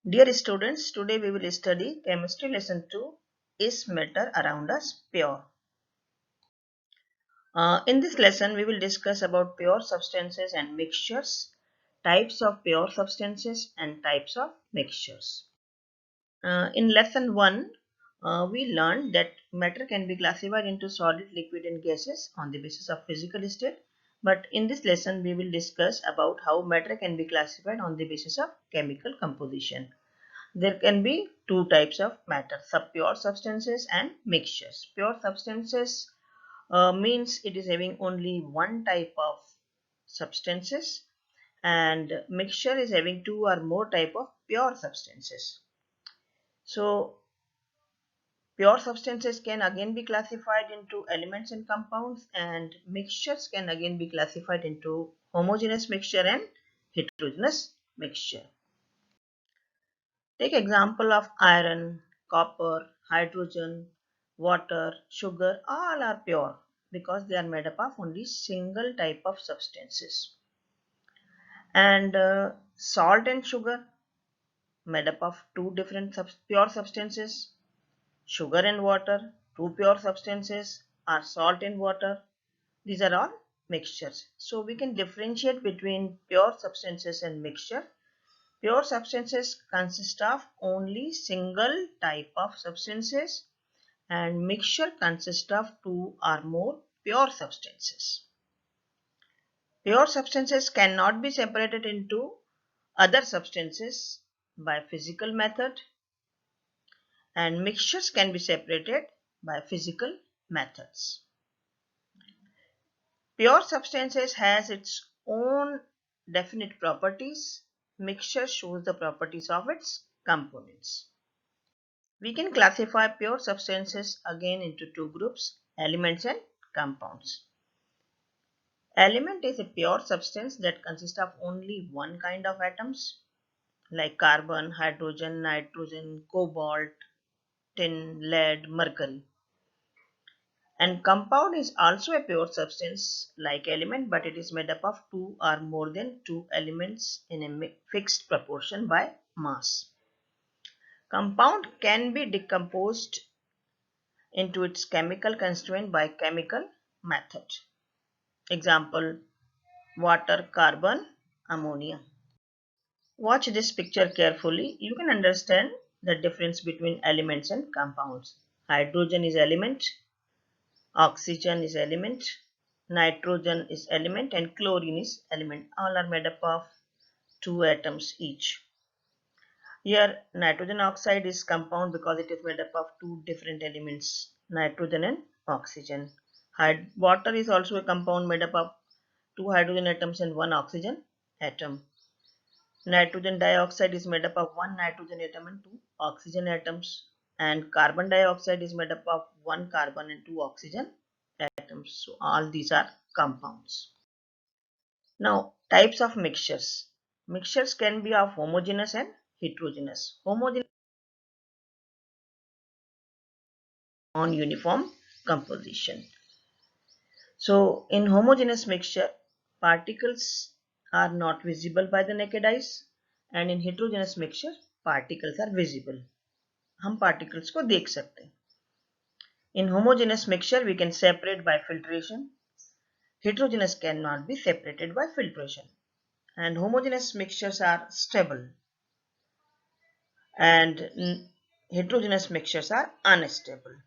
Dear students, today we will study chemistry lesson 2. Is matter around us pure? In this lesson we will discuss about pure substances and mixtures, types of pure substances and types of mixtures. In lesson 1, we learned that matter can be classified into solid, liquid and gases on the basis of physical state. But in this lesson we will discuss about how matter can be classified on the basis of chemical composition. There can be two types of matter, pure substances and mixtures. Pure substances means it is having only one type of substances, and mixture is having two or more type of pure substances. So pure substances can again be classified into elements and compounds, and mixtures can again be classified into homogeneous mixture and heterogeneous mixture. Take example of iron, copper, hydrogen, water, sugar, all are pure because they are made up of only single type of substances. And salt and sugar made up of two different pure substances. Sugar and water, two pure substances, are salt and water. These are all mixtures. So we can differentiate between pure substances and mixture. Pure substances consist of only single type of substances, and mixture consists of two or more pure substances. Pure substances cannot be separated into other substances by physical method, and mixtures can be separated by physical methods. Pure substances has its own definite properties. Mixture shows the properties of its components. We can classify pure substances again into two groups, elements and compounds. Element is a pure substance that consists of only one kind of atoms like carbon, hydrogen, nitrogen, cobalt, tin, lead, mercury. And compound is also a pure substance like element, but it is made up of two or more than two elements in a fixed proportion by mass. Compound can be decomposed into its chemical constituent by chemical method. Example: water, carbon, ammonia. Watch this picture carefully. You can understand the difference between elements and compounds. Hydrogen is element, oxygen is element, nitrogen is element, and chlorine is element. All are made up of two atoms each. Here nitrogen oxide is compound because it is made up of two different elements, nitrogen and oxygen. Water is also a compound made up of two hydrogen atoms and one oxygen atom. Nitrogen dioxide is made up of one nitrogen atom and two oxygen atoms, and carbon dioxide is made up of one carbon and two oxygen atoms. So all these are compounds. Now types of mixtures. Mixtures can be of homogeneous and heterogeneous. Homogeneous non-uniform composition. So in homogeneous mixture, particles are not visible by the naked eyes, and in heterogeneous mixture particles are visible. हम particles को देख सकते हैं. In homogeneous mixture we can separate by filtration. Heterogeneous cannot be separated by filtration. And homogeneous mixtures are stable, and heterogeneous mixtures are unstable.